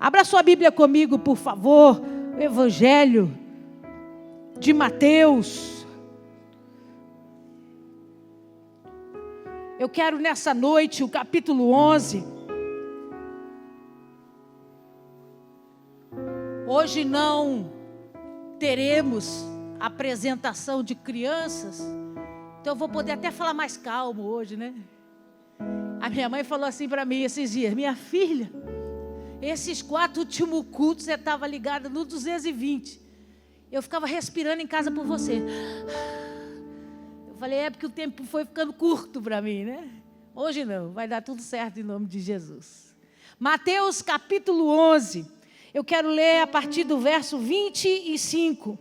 Abra sua Bíblia comigo, por favor. O Evangelho de Mateus. Eu quero nessa noite, o capítulo 11. Hoje não teremos apresentação de crianças, então eu vou poder até falar mais calmo hoje, né? A minha mãe falou assim para mim esses dias: minha filha, esses 4 últimos cultos você estava ligada no 220. Eu ficava respirando em casa por você. Eu falei, é porque o tempo foi ficando curto para mim, né? Hoje não, vai dar tudo certo em nome de Jesus. Mateus capítulo 11. Eu quero ler a partir do verso 25.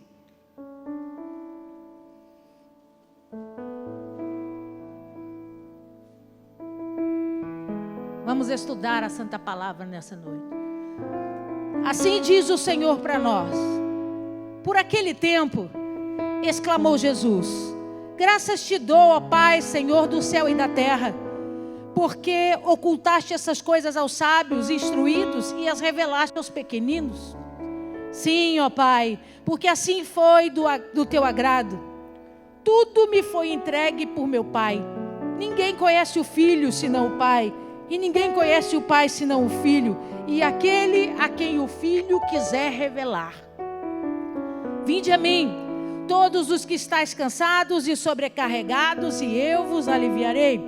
Vamos estudar a Santa Palavra nessa noite. Assim diz o Senhor para nós. Por aquele tempo, exclamou Jesus: graças te dou, ó Pai, Senhor do céu e da terra, porque ocultaste essas coisas aos sábios e instruídos e as revelaste aos pequeninos. Sim, ó Pai, porque assim foi do teu agrado. Tudo me foi entregue por meu Pai. Ninguém conhece o Filho senão o Pai, e ninguém conhece o Pai senão o Filho, e aquele a quem o Filho quiser revelar. Vinde a mim, todos os que estáis cansados e sobrecarregados, e eu vos aliviarei.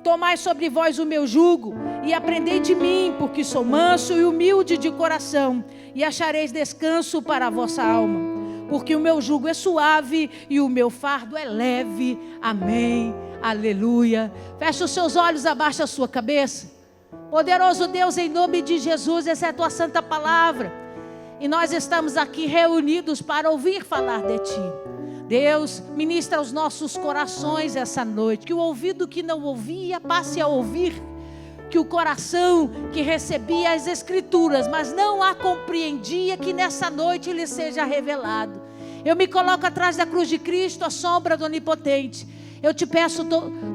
Tomai sobre vós o meu jugo, e aprendei de mim, porque sou manso e humilde de coração, e achareis descanso para a vossa alma, porque o meu jugo é suave e o meu fardo é leve. Amém, aleluia. Feche os seus olhos, abaixa a sua cabeça. Poderoso Deus, em nome de Jesus, essa é a tua santa palavra, e nós estamos aqui reunidos para ouvir falar de ti. Deus, ministra aos nossos corações essa noite, que o ouvido que não ouvia passe a ouvir, que o coração que recebia as Escrituras, mas não a compreendia, que nessa noite lhe seja revelado. Eu me coloco atrás da cruz de Cristo, a sombra do Onipotente. Eu te peço,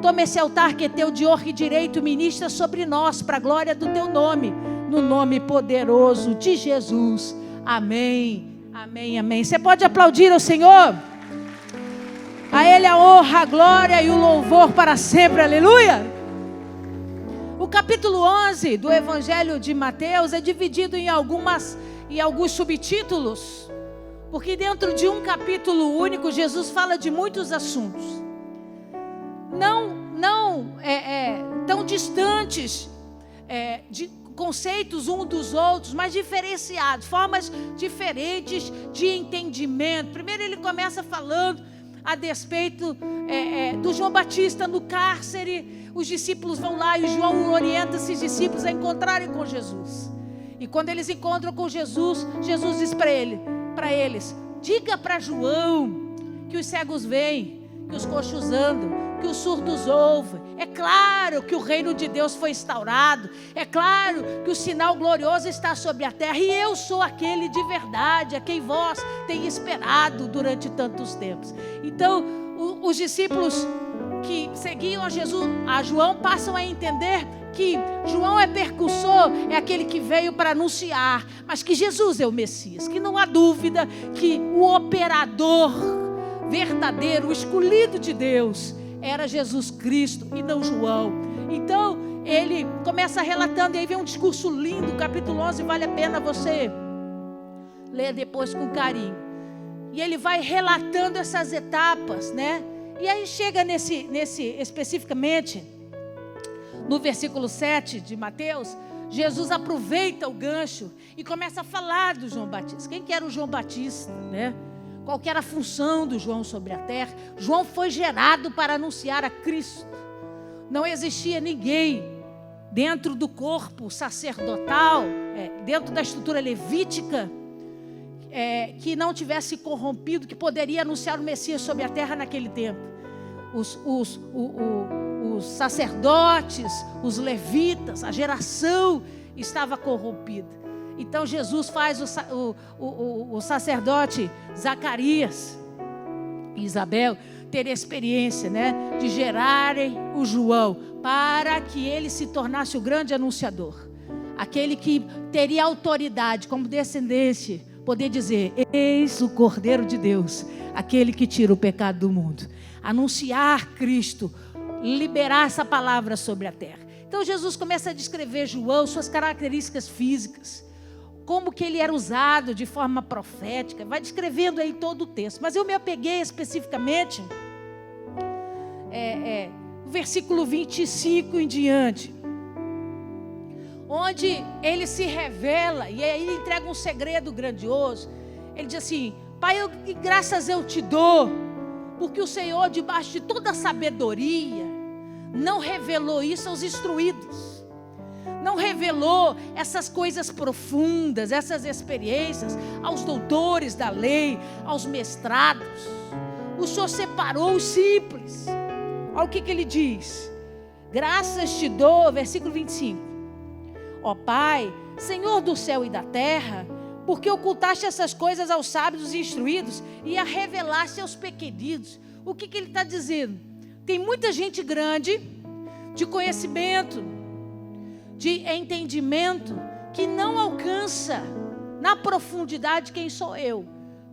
toma esse altar que é teu de honra e direito, ministra sobre nós, para a glória do teu nome, no nome poderoso de Jesus. Amém, amém, amém. Você pode aplaudir ao Senhor? A Ele a honra, a glória e o louvor para sempre, aleluia. O capítulo 11 do Evangelho de Mateus é dividido em alguns subtítulos, porque dentro de um capítulo único Jesus fala de muitos assuntos, não tão distantes de conceitos um dos outros, mas diferenciados, formas diferentes de entendimento. Primeiro ele começa falando a despeito do João Batista no cárcere. Os discípulos vão lá e João orienta esses discípulos a encontrarem com Jesus. E quando eles encontram com Jesus, Jesus diz para eles: diga para João que os cegos veem, que os coxos andam, que os surdos ouvem. É claro que o reino de Deus foi instaurado, é claro que o sinal glorioso está sobre a terra, e eu sou aquele de verdade, a quem vós tem esperado durante tantos tempos. Então os discípulos que seguiam a João passam a entender que João é percussor, é aquele que veio para anunciar, mas que Jesus é o Messias, que não há dúvida que o operador verdadeiro, o escolhido de Deus, era Jesus Cristo e não João. Então ele começa relatando, e aí vem um discurso lindo. O capítulo 11 vale a pena você ler depois com carinho, e ele vai relatando essas etapas, né? E aí chega nesse especificamente no versículo 7 de Mateus. Jesus aproveita o gancho e começa a falar do João Batista. Quem que era o João Batista, né? Qual que era a função do João sobre a terra? João foi gerado para anunciar a Cristo. Não existia ninguém dentro do corpo sacerdotal, dentro da estrutura levítica, que não tivesse corrompido, que poderia anunciar o Messias sobre a terra naquele tempo. Os sacerdotes, os levitas, a geração estava corrompida. Então Jesus faz o sacerdote Zacarias e Isabel ter a experiência, né, de gerarem o João, para que ele se tornasse o grande anunciador. aquele que teria autoridade como descendente, poder dizer: eis o Cordeiro de Deus, aquele que tira o pecado do mundo. Anunciar Cristo, liberar essa palavra sobre a terra. Então Jesus começa a descrever João, suas características físicas, como que ele era usado de forma profética, vai descrevendo aí todo o texto. Mas eu me apeguei especificamente no versículo 25 em diante, onde ele se revela, e aí ele entrega um segredo grandioso. Ele diz assim: Pai, graças eu te dou, porque o Senhor, debaixo de toda a sabedoria, não revelou isso aos instruídos, não revelou essas coisas profundas, essas experiências aos doutores da lei, aos mestrados. O Senhor separou os simples. Olha o que ele diz: graças te dou, versículo 25. Ó Pai, Senhor do céu e da terra, porque ocultaste essas coisas aos sábios e instruídos e a revelaste aos pequeninos. O que ele está dizendo? Tem muita gente grande, de conhecimento, de entendimento, que não alcança na profundidade quem sou eu,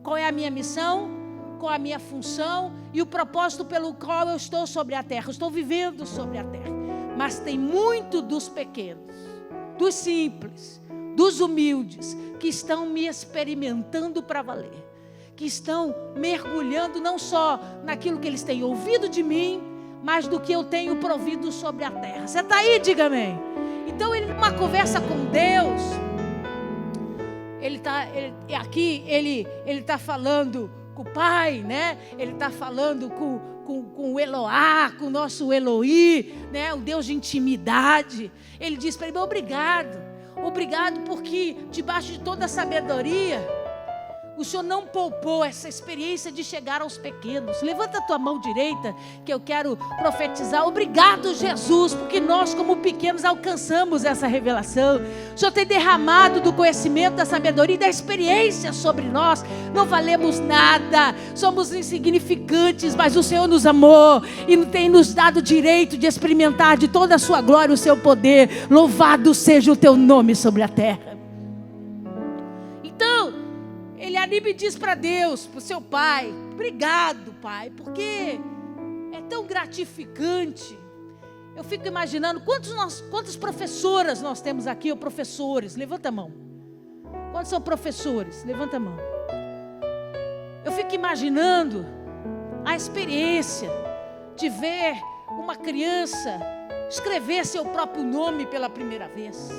qual é a minha missão, qual é a minha função e o propósito pelo qual eu estou sobre a terra. Eu estou vivendo sobre a terra. Mas tem muito dos pequenos, dos simples, dos humildes, que estão me experimentando para valer, que estão mergulhando não só naquilo que eles têm ouvido de mim, mas do que eu tenho provido sobre a terra. Você está aí? Diga amém. Então ele, numa conversa com Deus, ele está falando com o Pai, né? Ele está falando com o Eloá, com o nosso Eloí, né? O Deus de intimidade. Ele diz para ele: obrigado porque debaixo de toda a sabedoria, o Senhor não poupou essa experiência de chegar aos pequenos. Levanta a tua mão direita, que eu quero profetizar. Obrigado, Jesus, porque nós como pequenos alcançamos essa revelação. O Senhor tem derramado do conhecimento, da sabedoria e da experiência sobre nós. Não valemos nada, somos insignificantes, mas o Senhor nos amou e tem nos dado o direito de experimentar de toda a sua glória o seu poder. Louvado seja o teu nome sobre a terra. Então ele anima e diz para Deus, para o seu Pai: obrigado, Pai, porque é tão gratificante. Eu fico imaginando quantas professoras nós temos aqui, ou professores, levanta a mão. Quantos são professores? Levanta a mão. Eu fico imaginando a experiência de ver uma criança escrever seu próprio nome pela primeira vez,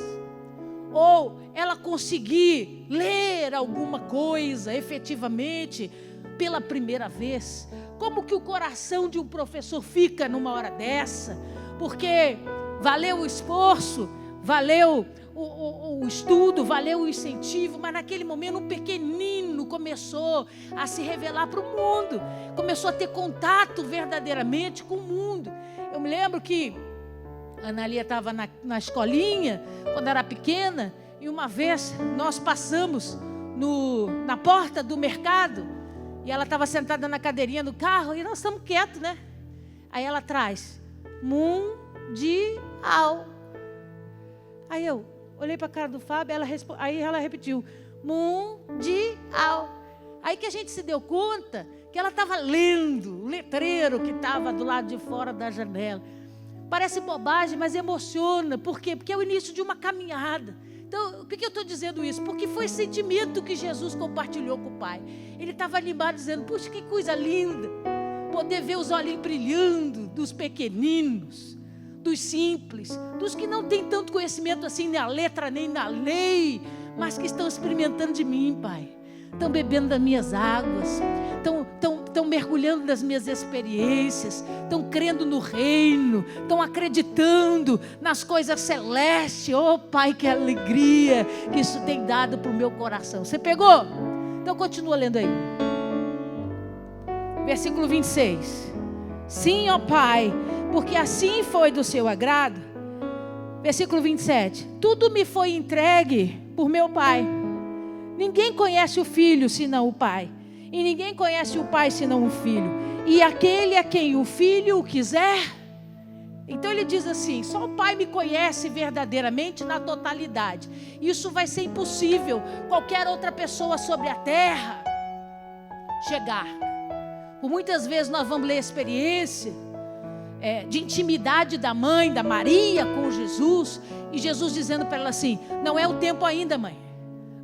ou ela conseguir ler alguma coisa efetivamente pela primeira vez. Como que o coração de um professor fica numa hora dessa? Porque valeu o esforço, valeu o estudo, valeu o incentivo, mas naquele momento um pequenino começou a se revelar para o mundo, começou a ter contato verdadeiramente com o mundo. Eu me lembro que a Analia estava na escolinha, quando era pequena, e uma vez nós passamos na porta do mercado, e ela estava sentada na cadeirinha do carro, e nós estamos quietos, né? Aí ela traz: mundial. Aí eu olhei para a cara do Fábio, aí ela repetiu: mundial. Aí que a gente se deu conta que ela estava lendo o letreiro que estava do lado de fora da janela. Parece bobagem, mas emociona. Por quê? Porque é o início de uma caminhada. Então, por que eu estou dizendo isso? Porque foi sentimento que Jesus compartilhou com o Pai. Ele estava animado, dizendo: puxa, que coisa linda poder ver os olhinhos brilhando dos pequeninos, dos simples, dos que não têm tanto conhecimento assim na letra nem na lei, mas que estão experimentando de mim, Pai. Estão bebendo das minhas águas, estão mergulhando nas minhas experiências, estão crendo no reino, estão acreditando nas coisas celestes. Oh, Pai, que alegria que isso tem dado para o meu coração. Você pegou? Então continua lendo aí. Versículo 26. Sim, ó Pai, porque assim foi do seu agrado. Versículo 27. Tudo me foi entregue por meu Pai. Ninguém conhece o Filho senão o Pai, e ninguém conhece o Pai senão o Filho, e aquele a quem o Filho o quiser Então ele diz assim: só o Pai me conhece verdadeiramente na totalidade. Isso vai ser impossível qualquer outra pessoa sobre a terra chegar. Por muitas vezes nós vamos ler a experiência de intimidade da mãe, da Maria com Jesus, e Jesus dizendo para ela assim: não é o tempo ainda, mãe.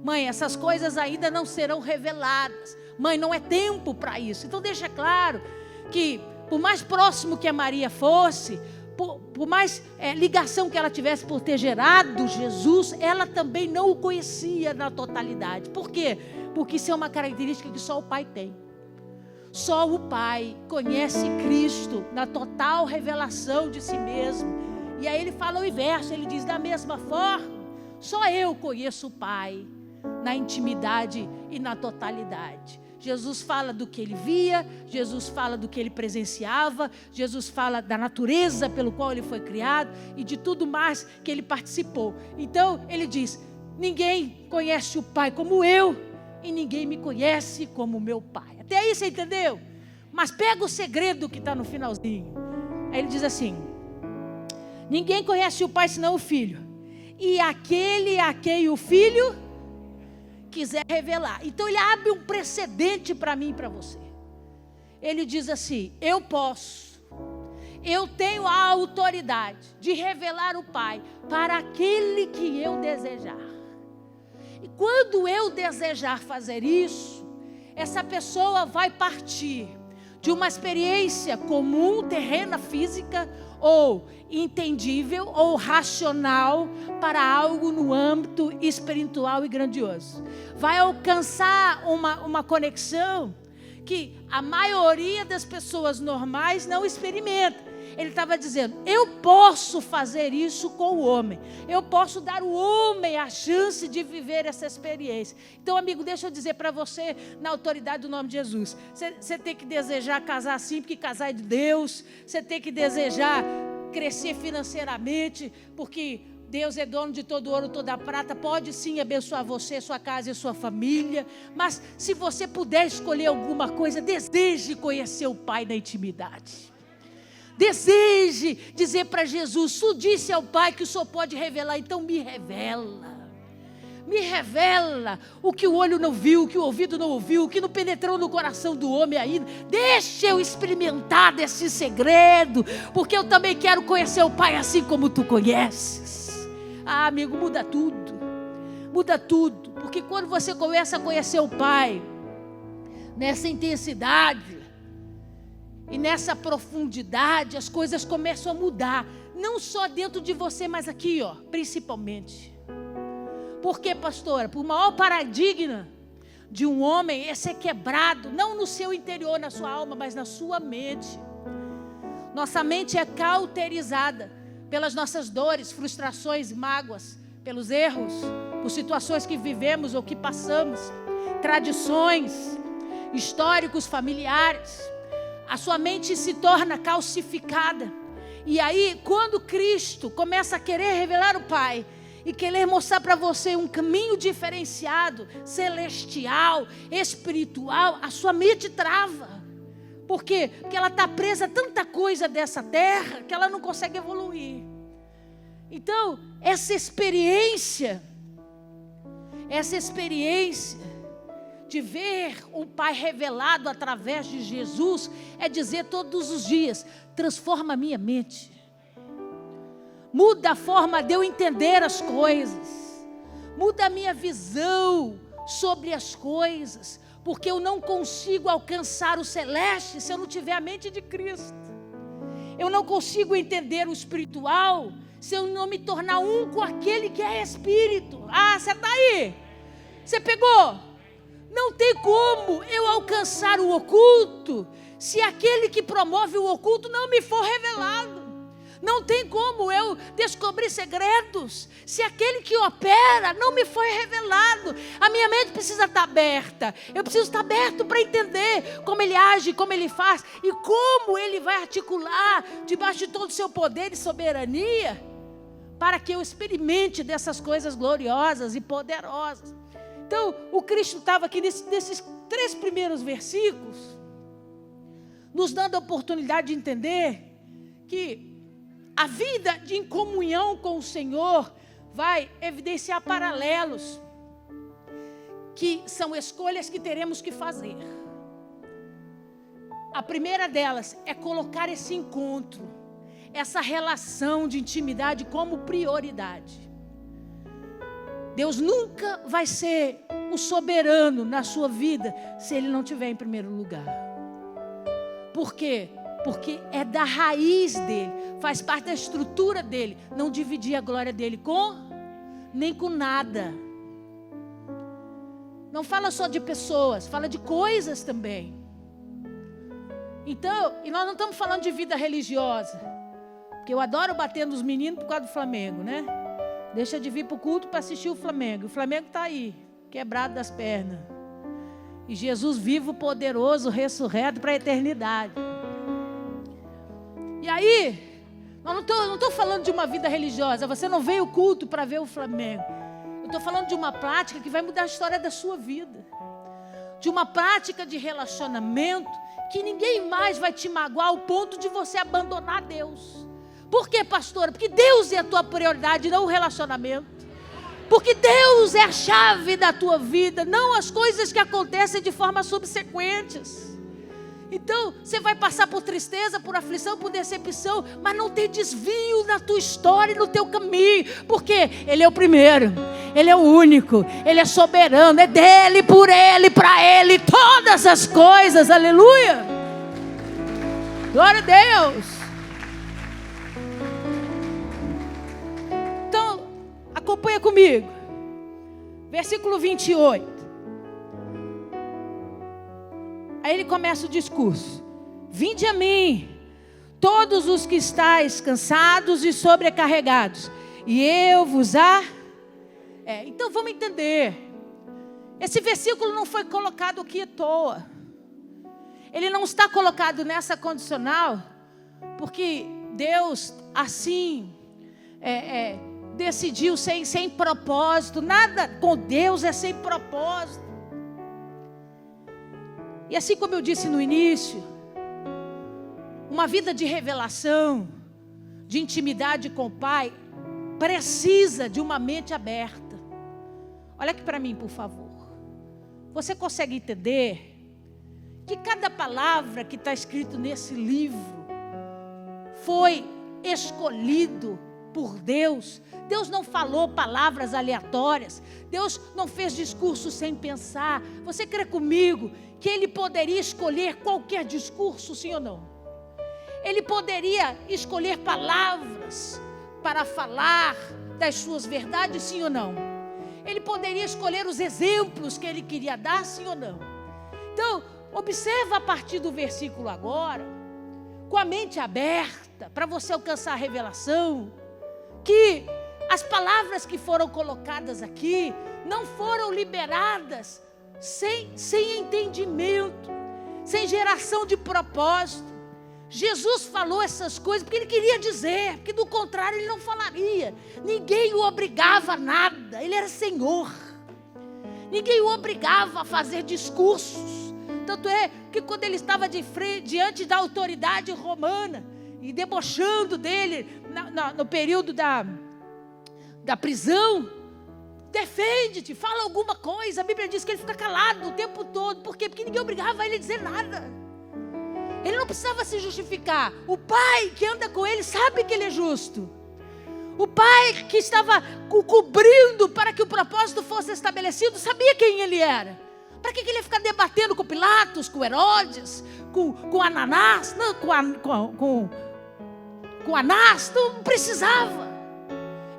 Mãe, essas coisas ainda não serão reveladas. Mãe, não é tempo para isso. Então deixa claro que por mais próximo que a Maria fosse, por mais ligação que ela tivesse por ter gerado Jesus, ela também não o conhecia na totalidade. Por quê? Porque isso é uma característica que só o Pai tem. Só o Pai conhece Cristo na total revelação de si mesmo. E aí ele fala o inverso, ele diz: da mesma forma, só eu conheço o Pai na intimidade e na totalidade. Jesus fala do que ele via, Jesus fala do que ele presenciava, Jesus fala da natureza pelo qual ele foi criado e de tudo mais que ele participou. Então ele diz: ninguém conhece o Pai como eu, e ninguém me conhece como meu Pai. Até aí você entendeu? Mas pega o segredo que está no finalzinho. Aí ele diz assim: ninguém conhece o Pai senão o Filho, e aquele a quem o Filho quiser revelar. Então ele abre um precedente para mim e para você. Ele diz assim: eu tenho a autoridade de revelar o Pai para aquele que eu desejar. E quando eu desejar fazer isso, essa pessoa vai partir de uma experiência comum, terrena, física, ou entendível, ou racional, para algo no âmbito espiritual e grandioso. Vai alcançar uma conexão que a maioria das pessoas normais não experimenta. Ele estava dizendo: eu posso fazer isso com o homem. Eu posso dar ao homem a chance de viver essa experiência. Então, amigo, deixa eu dizer para você, na autoridade do nome de Jesus: você tem que desejar casar sim, porque casar é de Deus. Você tem que desejar crescer financeiramente, porque Deus é dono de todo ouro, toda prata. Pode sim abençoar você, sua casa e sua família. Mas se você puder escolher alguma coisa, deseje conhecer o Pai na intimidade. Deseje dizer para Jesus: tu disse ao Pai que o Senhor pode revelar, então me revela. Me revela o que o olho não viu, o que o ouvido não ouviu, o que não penetrou no coração do homem ainda. Deixa eu experimentar desse segredo, porque eu também quero conhecer o Pai assim como tu conheces. Ah, amigo, muda tudo. Muda tudo, porque quando você começa a conhecer o Pai nessa intensidade e nessa profundidade, as coisas começam a mudar. Não só dentro de você, mas aqui, ó, principalmente. Por quê, pastora? Por maior paradigma de um homem, esse é quebrado, não no seu interior, na sua alma, mas na sua mente. Nossa mente é cauterizada pelas nossas dores, frustrações, mágoas, pelos erros, por situações que vivemos ou que passamos, tradições, históricos familiares. A sua mente se torna calcificada. E aí, quando Cristo começa a querer revelar o Pai e querer mostrar para você um caminho diferenciado, celestial, espiritual, a sua mente trava. Por quê? Porque ela está presa a tanta coisa dessa terra que ela não consegue evoluir. Então, essa experiência de ver um Pai revelado através de Jesus, é dizer todos os dias: transforma a minha mente, muda a forma de eu entender as coisas, muda a minha visão sobre as coisas, porque eu não consigo alcançar o celeste se eu não tiver a mente de Cristo. Eu não consigo entender o espiritual se eu não me tornar um com aquele que é Espírito. Ah, você está aí? Você pegou? Não tem como eu alcançar o oculto se aquele que promove o oculto não me for revelado. Não tem como eu descobrir segredos se aquele que opera não me foi revelado. A minha mente precisa estar aberta. Eu preciso estar aberto para entender como ele age, como ele faz e como ele vai articular debaixo de todo o seu poder e soberania, para que eu experimente dessas coisas gloriosas e poderosas. Então, o Cristo estava aqui nesses 3 primeiros versículos, nos dando a oportunidade de entender que A vida em comunhão com o Senhor vai evidenciar paralelos, que são escolhas que teremos que fazer. A primeira delas é colocar esse encontro, essa relação de intimidade como prioridade. Deus nunca vai ser o soberano na sua vida se Ele não estiver em primeiro lugar. Por quê? Porque é da raiz dele, faz parte da estrutura dele, não dividir a glória dele nem com nada. Não fala só de pessoas, fala de coisas também. Então, e nós não estamos falando de vida religiosa, porque eu adoro bater nos meninos por causa do Flamengo, né? Deixa de vir para o culto para assistir o Flamengo. O Flamengo está aí, quebrado das pernas. E Jesus vivo, poderoso, ressurreto para a eternidade. E aí, eu não estou falando de uma vida religiosa. Você não veio ao culto para ver o Flamengo. Eu estou falando de uma prática que vai mudar a história da sua vida. De uma prática de relacionamento que ninguém mais vai te magoar ao ponto de você abandonar Deus. Por quê, pastora? Porque Deus é a tua prioridade, não o relacionamento. Porque Deus é a chave da tua vida, não as coisas que acontecem de forma subsequentes. Então, você vai passar por tristeza, por aflição, por decepção, mas não tem desvio na tua história e no teu caminho. Porque Ele é o primeiro, Ele é o único, Ele é soberano, é dEle, por Ele, para Ele, todas as coisas, aleluia. Glória a Deus. Então, acompanha comigo, versículo 28. Aí ele começa o discurso. Vinde a mim, todos os que estáis cansados e sobrecarregados, e eu vos Então vamos entender. Esse versículo não foi colocado aqui à toa. Ele não está colocado nessa condicional, porque Deus assim decidiu sem propósito. Nada com Deus é sem propósito. E assim como eu disse no início, uma vida de revelação, de intimidade com o Pai, precisa de uma mente aberta. Olha aqui para mim, por favor. Você consegue entender que cada palavra que está escrito nesse livro foi escolhido por Deus? Deus não falou palavras aleatórias. Deus não fez discurso sem pensar. Você crê comigo que Ele poderia escolher qualquer discurso, sim ou não? Ele poderia escolher palavras para falar das suas verdades, sim ou não? Ele poderia escolher os exemplos que Ele queria dar, sim ou não? Então, observa a partir do versículo agora, com a mente aberta, para você alcançar a revelação, que as palavras que foram colocadas aqui não foram liberadas sem entendimento, sem geração de propósito. Jesus falou essas coisas porque Ele queria dizer, porque do contrário Ele não falaria. Ninguém o obrigava a nada, Ele era Senhor. Ninguém o obrigava a fazer discursos. Tanto é que quando Ele estava diante da autoridade romana e debochando dele no período da prisão, defende-te, fala alguma coisa. A Bíblia diz que ele fica calado o tempo todo. Por quê? Porque ninguém obrigava ele a dizer nada. Ele não precisava se justificar. O Pai que anda com ele sabe que ele é justo. O Pai que estava o cobrindo para que o propósito fosse estabelecido sabia quem ele era. Para que ele ia ficar debatendo com Pilatos, com Herodes, com Ananás? Não, com Anás, não precisava.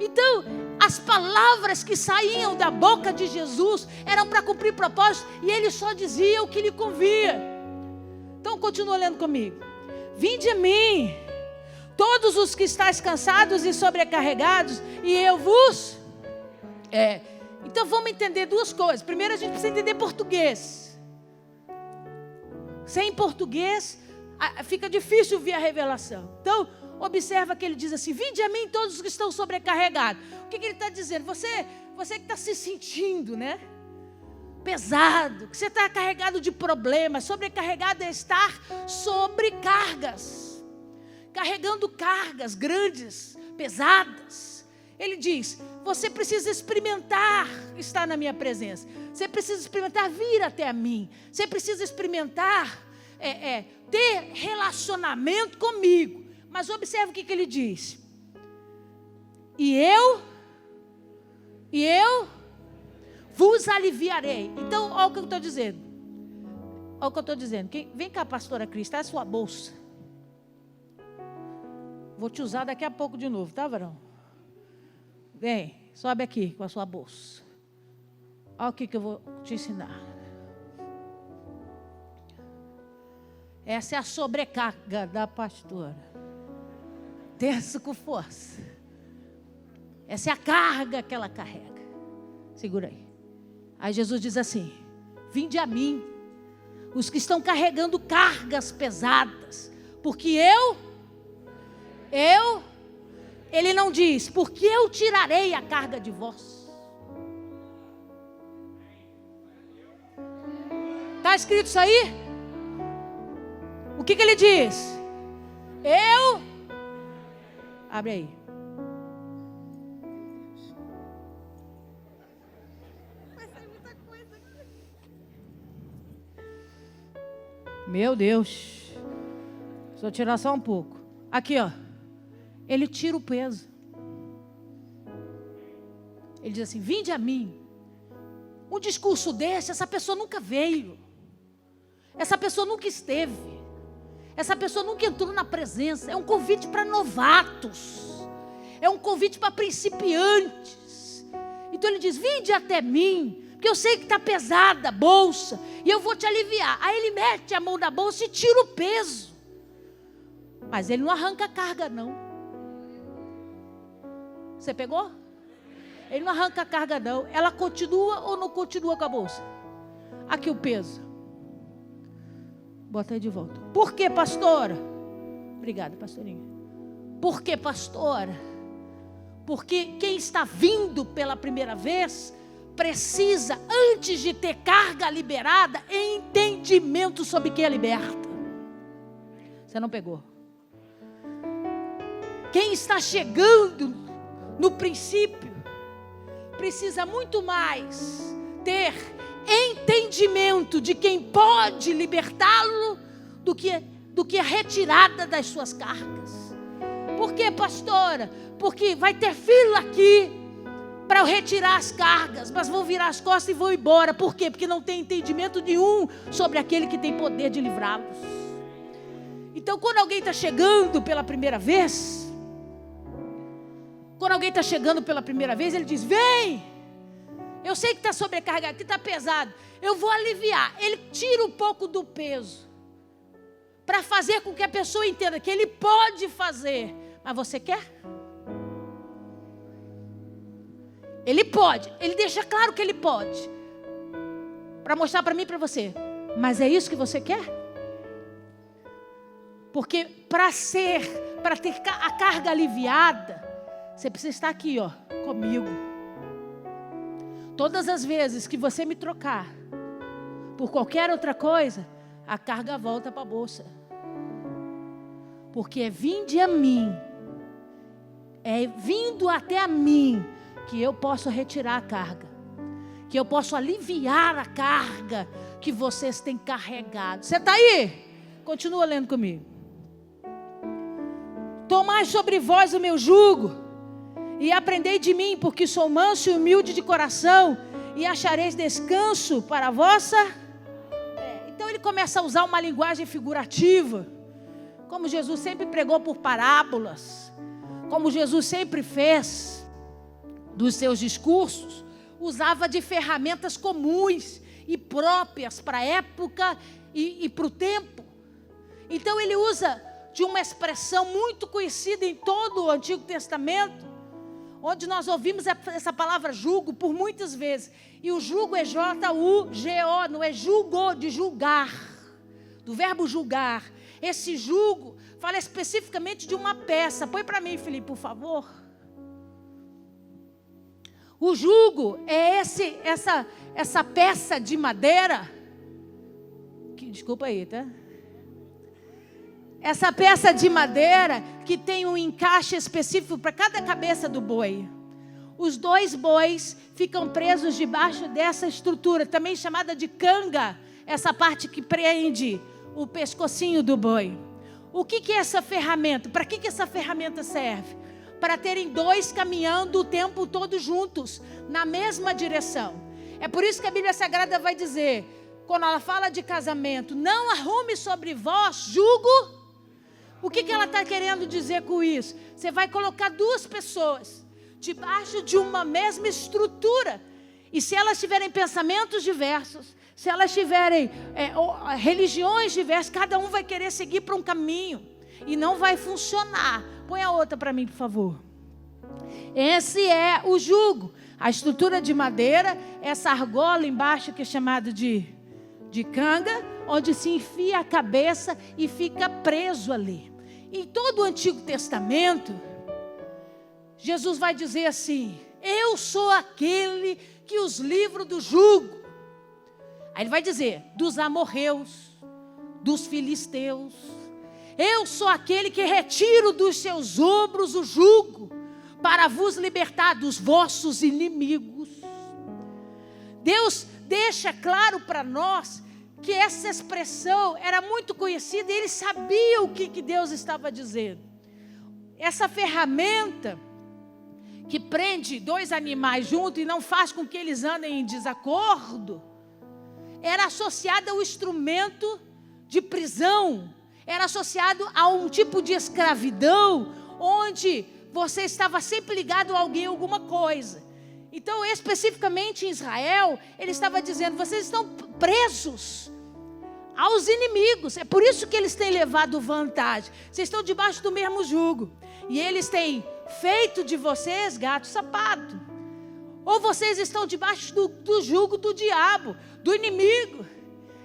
Então, as palavras que saíam da boca de Jesus eram para cumprir propósito, e Ele só dizia o que lhe convia. Então, continua lendo comigo. Vinde a mim, todos os que estáis cansados e sobrecarregados, e eu vos... Então, vamos entender duas coisas. Primeiro, a gente precisa entender português. Sem português, fica difícil ver a revelação. Então, observa que ele diz assim: vinde a mim todos os que estão sobrecarregados. O que ele está dizendo? Você que está se sentindo, né, pesado, que você está carregado de problemas. Sobrecarregado é estar sobre cargas. carregando cargas grandes, pesadas. Ele diz: você precisa experimentar estar na minha presença. Você precisa experimentar vir até a mim. Você precisa experimentar ter relacionamento comigo. Mas observe o que ele diz. E eu vos aliviarei. Então, olha o que eu estou dizendo. Olha o que eu estou dizendo. Vem cá, pastora Cris, traz a sua bolsa. Vou te usar daqui a pouco de novo, tá, varão? Vem, sobe aqui com a sua bolsa. Olha o que eu vou te ensinar. Essa é a sobrecarga da pastora. Desça com força. Essa é a carga que ela carrega. Segura aí. Aí Jesus diz assim: vinde a mim, os que estão carregando cargas pesadas, porque ele não diz, porque eu tirarei a carga de vós. Está escrito isso aí? O que ele diz? Abre aí. Vai sair muita coisa aqui. Meu Deus. Deixa eu tirar só um pouco. Aqui, ó. Ele tira o peso. Ele diz assim: vinde a mim. Um discurso desse, essa pessoa nunca veio. Essa pessoa nunca esteve. Essa pessoa nunca entrou na presença. É um convite para novatos. É um convite para principiantes. Então ele diz: vinde até mim, porque eu sei que está pesada a bolsa, e eu vou te aliviar. Aí ele mete a mão na bolsa e tira o peso. Mas ele não arranca a carga, não. Você pegou? Ele não arranca a carga, não. Ela continua ou não continua com a bolsa? Aqui o peso. Bota aí de volta. Por que, pastora? Obrigada, pastorinha. Por que, pastora? Porque quem está vindo pela primeira vez precisa, antes de ter carga liberada, entendimento sobre quem é liberta. Você não pegou? Quem está chegando no princípio precisa muito mais ter entendimento de quem pode libertá-lo do que a retirada das suas cargas. Por quê, pastora? Porque vai ter fila aqui para eu retirar as cargas, mas vão virar as costas e vão embora. Por quê? Porque não tem entendimento nenhum sobre aquele que tem poder de livrá-los. Então, quando alguém está chegando pela primeira vez, ele diz: vem, eu sei que está sobrecarregado, que está pesado, eu vou aliviar. Ele tira um pouco do peso, para fazer com que a pessoa entenda que ele pode fazer. Mas você quer? Ele pode, ele deixa claro que ele pode, para mostrar para mim e para você. Mas é isso que você quer? Porque para ter a carga aliviada, você precisa estar aqui, ó, comigo. Todas as vezes que você me trocar por qualquer outra coisa, a carga volta para a bolsa. Porque é vinde a mim, é vindo até a mim, que eu posso retirar a carga, que eu posso aliviar a carga que vocês têm carregado. Você está aí? Continua lendo comigo. Tomai sobre vós o meu jugo e aprendei de mim, porque sou manso e humilde de coração, e achareis descanso para a vossa... Então ele começa a usar uma linguagem figurativa, como Jesus sempre pregou por parábolas, como Jesus sempre fez dos seus discursos, usava de ferramentas comuns e próprias para a época e para o tempo. Então ele usa de uma expressão muito conhecida em todo o Antigo Testamento, onde nós ouvimos essa palavra jugo por muitas vezes. E o jugo é J-U-G-O, não é julgo, de julgar, do verbo julgar. Esse jugo fala especificamente de uma peça. Põe para mim, Felipe, por favor. O jugo é essa peça de madeira, desculpa aí, tá? essa peça de madeira que tem um encaixe específico para cada cabeça do boi. Os 2 bois ficam presos debaixo dessa estrutura, também chamada de canga, essa parte que prende o pescocinho do boi. O que é essa ferramenta? Para que essa ferramenta serve? Para terem 2 caminhando o tempo todo juntos, na mesma direção. É por isso que a Bíblia Sagrada vai dizer, quando ela fala de casamento, não arrume sobre vós jugo. O que ela está querendo dizer com isso? Você vai colocar 2 pessoas debaixo de uma mesma estrutura. E se elas tiverem pensamentos diversos, se elas tiverem religiões diversas, cada um vai querer seguir para um caminho. E não vai funcionar. Põe a outra para mim, por favor. Esse é o jugo. A estrutura de madeira, essa argola embaixo que é chamada de canga, onde se enfia a cabeça e fica preso ali. Em todo o Antigo Testamento, Jesus vai dizer assim, eu sou aquele que os livro do jugo. Aí ele vai dizer, dos amorreus, dos filisteus. Eu sou aquele que retiro dos seus ombros o jugo, para vos libertar dos vossos inimigos. Deus deixa claro para nós que essa expressão era muito conhecida e ele sabia o que Deus estava dizendo. Essa ferramenta que prende 2 animais juntos e não faz com que eles andem em desacordo, era associada ao instrumento de prisão, era associado a um tipo de escravidão, onde você estava sempre ligado a alguém, alguma coisa. Então, especificamente em Israel, ele estava dizendo, vocês estão presos aos inimigos. É por isso que eles têm levado vantagem. Vocês estão debaixo do mesmo jugo. E eles têm feito de vocês gato sapato. Ou vocês estão debaixo do jugo do diabo, do inimigo.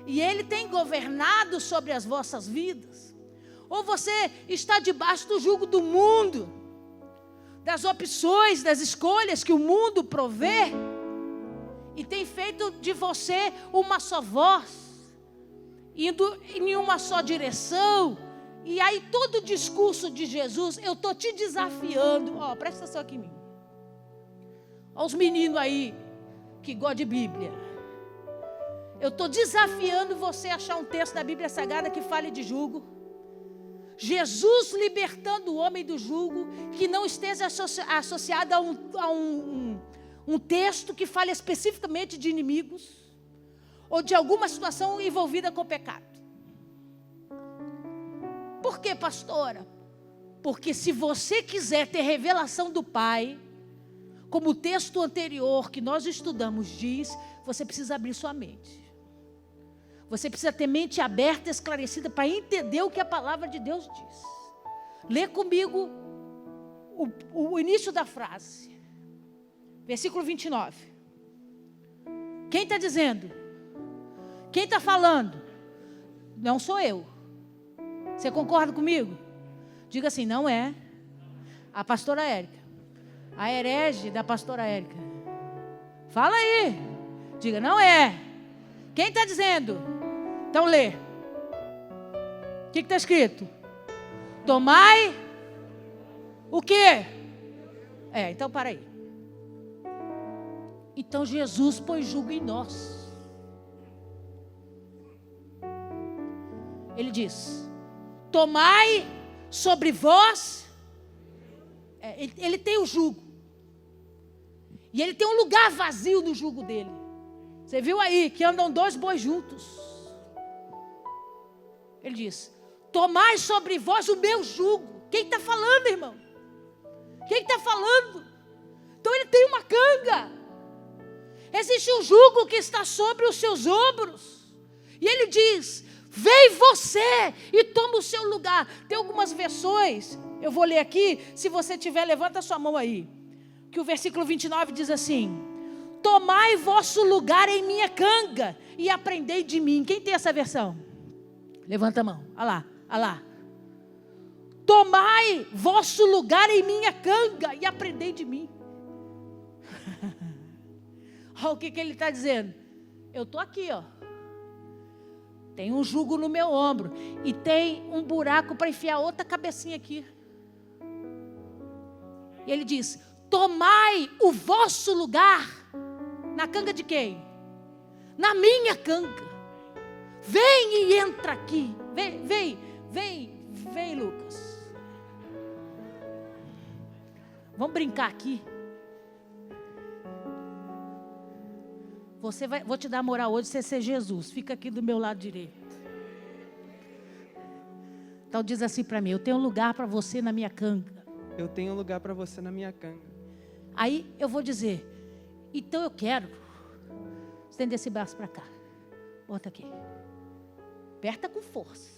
E ele tem governado sobre as vossas vidas. Ou você está debaixo do jugo do mundo, das opções, das escolhas que o mundo provê, e tem feito de você uma só voz, indo em uma só direção. E aí todo o discurso de Jesus, eu estou te desafiando, presta atenção aqui em mim. Olha os meninos aí que gostam de Bíblia. Eu estou desafiando você a achar um texto da Bíblia Sagrada que fale de jugo. Jesus libertando o homem do jugo, que não esteja associado a um texto que fale especificamente de inimigos, ou de alguma situação envolvida com pecado. Por quê, pastora? Porque se você quiser ter revelação do Pai, como o texto anterior que nós estudamos diz, você precisa abrir sua mente. Você precisa ter mente aberta e esclarecida para entender o que a palavra de Deus diz. Lê comigo o início da frase. Versículo 29. Quem está dizendo? Quem está falando? Não sou eu. Você concorda comigo? Diga assim, não é a pastora Érica. A herege da pastora Érica. Fala aí. Diga, não é. Quem está dizendo? Então lê. O que está escrito? Tomai o quê? Então para aí. Então Jesus põe jugo em nós. Ele diz, tomai sobre vós. Ele tem o jugo. E ele tem um lugar vazio no jugo dele. Você viu aí que andam 2 bois juntos. Ele diz, tomai sobre vós o meu jugo. Quem está falando, irmão? Quem está falando? Então ele tem uma canga. Existe um jugo que está sobre os seus ombros. E ele diz, vem você e toma o seu lugar. Tem algumas versões, eu vou ler aqui. Se você tiver, levanta a sua mão aí. Que o versículo 29 diz assim, tomai vosso lugar em minha canga e aprendei de mim. Quem tem essa versão? Levanta a mão, olha lá. Tomai vosso lugar em minha canga e aprendei de mim. Olha o que ele está dizendo. Eu estou aqui, tem um jugo no meu ombro e tem um buraco para enfiar outra cabecinha aqui. E ele diz: tomai o vosso lugar na canga de quem? Na minha canga. Vem e entra aqui. Vem, Lucas. Vamos brincar aqui. Vou te dar moral hoje, você ser Jesus. Fica aqui do meu lado direito. Então diz assim para mim: eu tenho um lugar para você na minha canga. Eu tenho um lugar para você na minha canga. Aí eu vou dizer: então eu quero. Estenda esse braço para cá. Bota aqui. Aperta com força.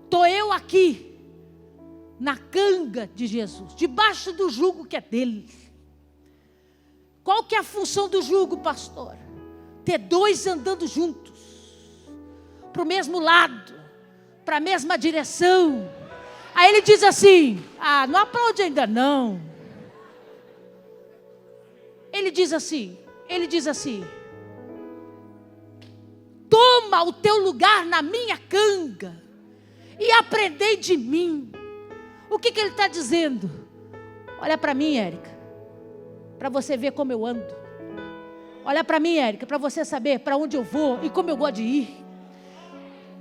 Estou eu aqui, na canga de Jesus, debaixo do jugo que é dele. Qual que é a função do jugo, pastor? Ter dois andando juntos, para o mesmo lado, para a mesma direção. Aí ele diz assim: não aplaude ainda não. Ele diz assim: toma o teu lugar na minha canga e aprendei de mim. O que ele está dizendo? Olha para mim, Érica, para você ver como eu ando. Olha para mim, Érica, para você saber para onde eu vou e como eu gosto de ir.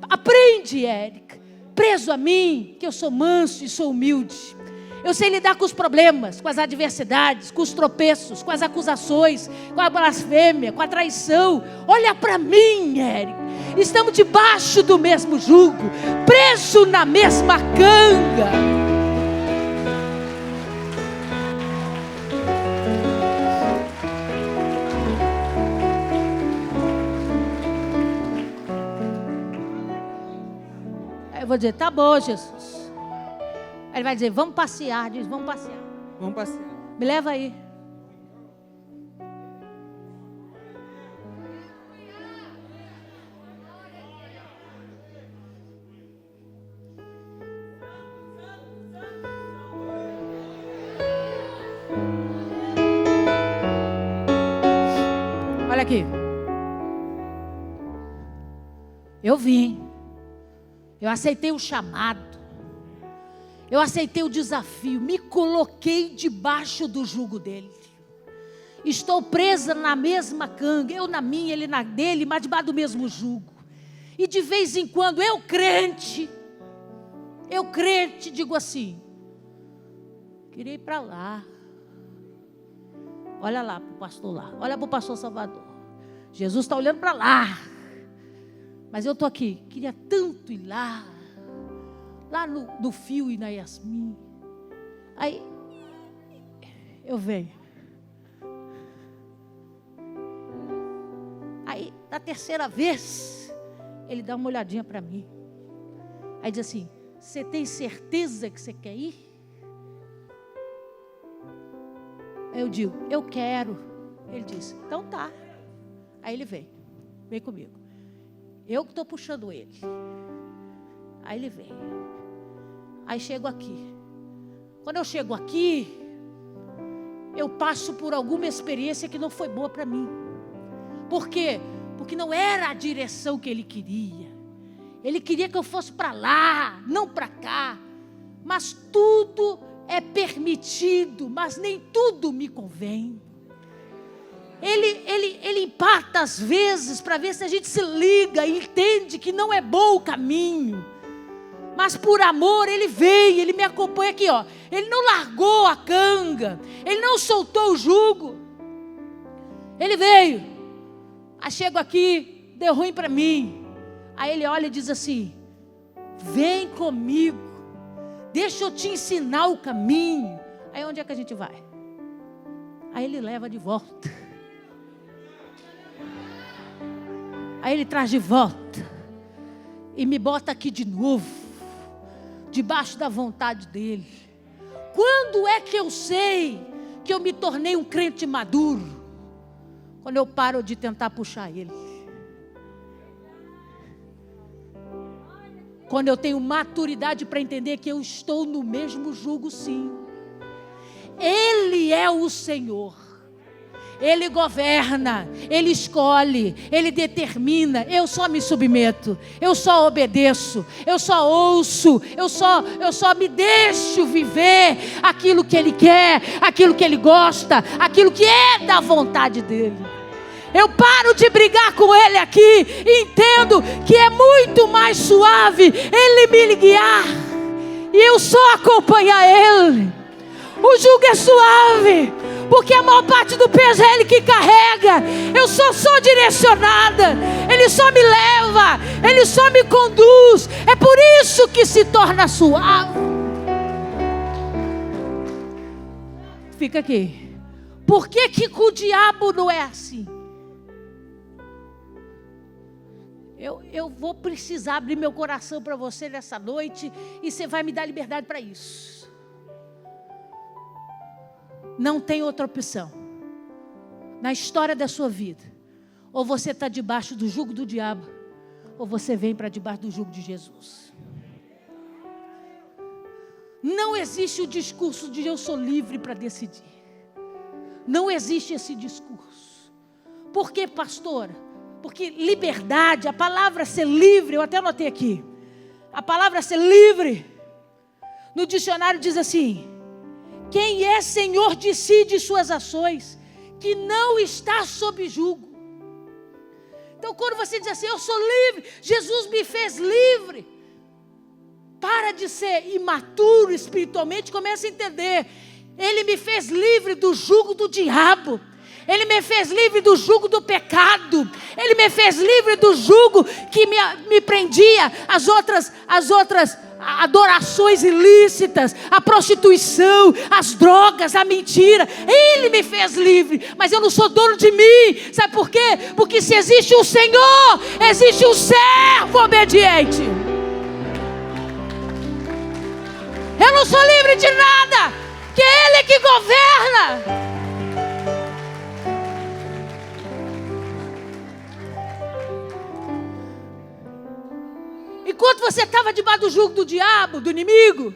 Aprende, Érica, preso a mim, que eu sou manso e sou humilde. Eu sei lidar com os problemas, com as adversidades, com os tropeços, com as acusações, com a blasfêmia, com a traição. Olha para mim, Érica. Estamos debaixo do mesmo jugo, preso na mesma canga. Aí eu vou dizer: tá bom, Jesus. Ele vai dizer: vamos passear. Diz: vamos passear. Vamos passear. Me leva aí. Olha aqui. Eu vim. Eu aceitei o chamado. Eu aceitei o desafio, me coloquei debaixo do jugo dele. Estou presa na mesma canga, eu na minha, ele na dele, mas debaixo do mesmo jugo. E de vez em quando, eu crente, digo assim: queria ir para lá. Olha lá para o pastor lá, olha para o pastor Salvador. Jesus está olhando para lá. Mas eu estou aqui, queria tanto ir lá no Fio e na Yasmin. Aí eu venho. Aí da terceira vez ele dá uma olhadinha para mim. Aí diz assim: você tem certeza que você quer ir? Aí eu digo: eu quero. Ele diz: então tá. Aí ele vem comigo. Eu que estou puxando ele. Aí ele vem. Aí chego aqui. Quando eu chego aqui, eu passo por alguma experiência que não foi boa para mim. Por quê? Porque não era a direção que ele queria. Ele queria que eu fosse para lá, não para cá. Mas tudo é permitido, mas nem tudo me convém. Ele empata às vezes para ver se a gente se liga e entende que não é bom o caminho. Mas por amor ele vem, ele me acompanha aqui, ó. Ele não largou a canga, ele não soltou o jugo. Ele veio. Aí chego aqui, deu ruim para mim. Aí ele olha e diz assim: vem comigo, deixa eu te ensinar o caminho. Aí onde é que a gente vai? Aí ele leva de volta. Aí ele traz de volta e me bota aqui de novo, debaixo da vontade dele. Quando é que eu sei que eu me tornei um crente maduro? Quando eu paro de tentar puxar ele. Quando eu tenho maturidade para entender que eu estou no mesmo jugo, sim. Ele é o Senhor. Ele governa, Ele escolhe, Ele determina. Eu só me submeto, eu só obedeço, eu só ouço, eu só me deixo viver aquilo que Ele quer, aquilo que Ele gosta, aquilo que é da vontade dEle. Eu paro de brigar com Ele aqui e entendo que é muito mais suave Ele me guiar e eu só acompanhar Ele. O jugo é suave, porque a maior parte do peso é Ele que carrega. Eu só sou direcionada, Ele só me leva, Ele só me conduz. É por isso que se torna suave. Fica aqui. Por que que com o diabo não é assim? Eu vou precisar abrir meu coração para você nessa noite, e você vai me dar liberdade para isso. Não tem outra opção na história da sua vida. Ou você está debaixo do jugo do diabo, ou você vem para debaixo do jugo de Jesus. Não existe o discurso de eu sou livre para decidir. Não existe esse discurso. Por quê, pastora? Porque liberdade, a palavra ser livre, eu até anotei aqui. A palavra ser livre, no dicionário diz assim: quem é senhor de si e de suas ações, que não está sob julgo. Então quando você diz assim, eu sou livre, Jesus me fez livre. Para de ser imaturo espiritualmente, comece a entender. Ele me fez livre do jugo do diabo. Ele me fez livre do jugo do pecado. Ele me fez livre do jugo que me prendia às outras adorações ilícitas, a prostituição, as drogas, a mentira. Ele me fez livre, mas eu não sou dono de mim. Sabe por quê? Porque se existe um Senhor, existe um servo obediente. Eu não sou livre de nada, que é Ele que governa. Enquanto você estava debaixo do jugo do diabo, do inimigo,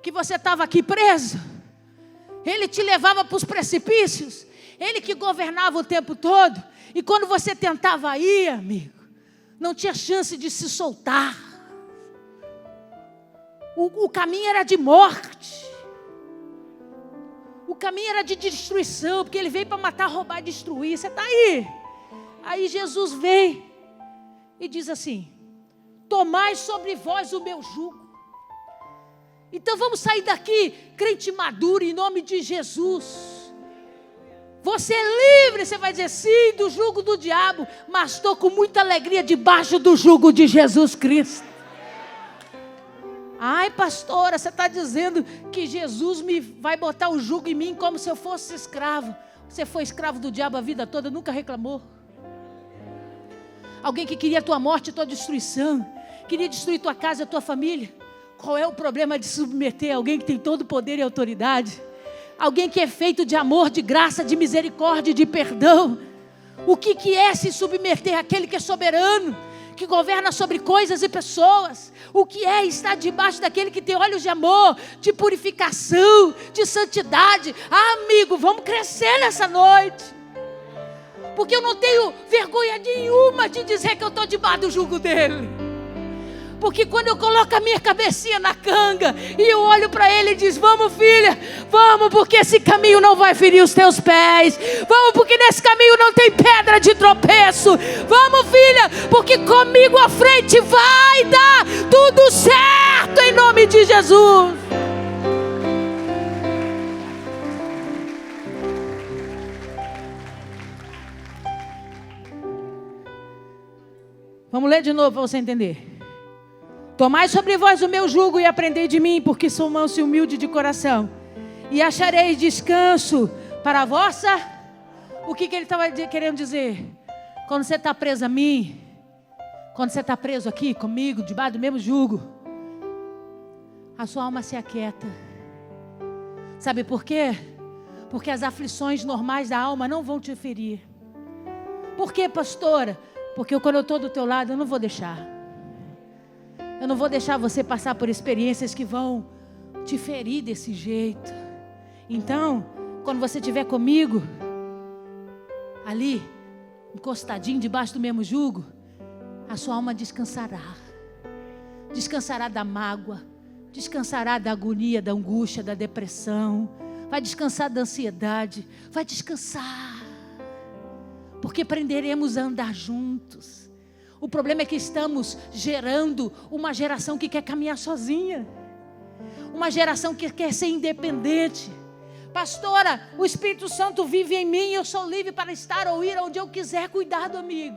que você estava aqui preso, ele te levava para os precipícios, ele que governava o tempo todo, e quando você tentava ir, amigo, não tinha chance de se soltar. O caminho era de morte, o caminho era de destruição, porque ele veio para matar, roubar e destruir. Você está aí. Aí Jesus veio e diz assim: tomai sobre vós o meu jugo. Então vamos sair daqui, crente maduro, em nome de Jesus. Você é livre, você vai dizer sim do jugo do diabo, mas estou com muita alegria debaixo do jugo de Jesus Cristo. Ai, pastora, você está dizendo que Jesus vai botar o jugo em mim como se eu fosse escravo. Você foi escravo do diabo a vida toda, nunca reclamou. Alguém que queria a tua morte, a tua destruição, queria destruir tua casa, a tua família. Qual é o problema de submeter alguém que tem todo o poder e autoridade? Alguém que é feito de amor, de graça, de misericórdia, de perdão. O que é se submeter àquele que é soberano, que governa sobre coisas e pessoas? O que é estar debaixo daquele que tem olhos de amor, de purificação, de santidade? Ah, amigo, vamos crescer nessa noite. Porque eu não tenho vergonha nenhuma de dizer que eu estou debaixo do jugo dele. Porque quando eu coloco a minha cabecinha na canga e eu olho para ele e diz: vamos, filha, vamos, porque esse caminho não vai ferir os teus pés. Vamos, porque nesse caminho não tem pedra de tropeço. Vamos, filha, porque comigo à frente vai dar tudo certo em nome de Jesus. Vamos ler de novo para você entender. Tomai sobre vós o meu jugo e aprendei de mim, porque sou manso e humilde de coração, e achareis descanso para a vossa... O que ele estava querendo dizer? Quando você está preso a mim, quando você está preso aqui comigo, debaixo do mesmo jugo, a sua alma se aquieta. Sabe por quê? Porque as aflições normais da alma não vão te ferir. Por quê, pastora? Porque quando eu estou do teu lado, eu não vou deixar. Eu não vou deixar você passar por experiências que vão te ferir desse jeito. Então, quando você estiver comigo, ali, encostadinho debaixo do mesmo jugo, a sua alma descansará. Descansará da mágoa, descansará da agonia, da angústia, da depressão, vai descansar da ansiedade, vai descansar, porque aprenderemos a andar juntos. O problema é que estamos gerando uma geração que quer caminhar sozinha, uma geração que quer ser independente. Pastora, o Espírito Santo vive em mim, eu sou livre para estar ou ir onde eu quiser. Cuidado, amigo,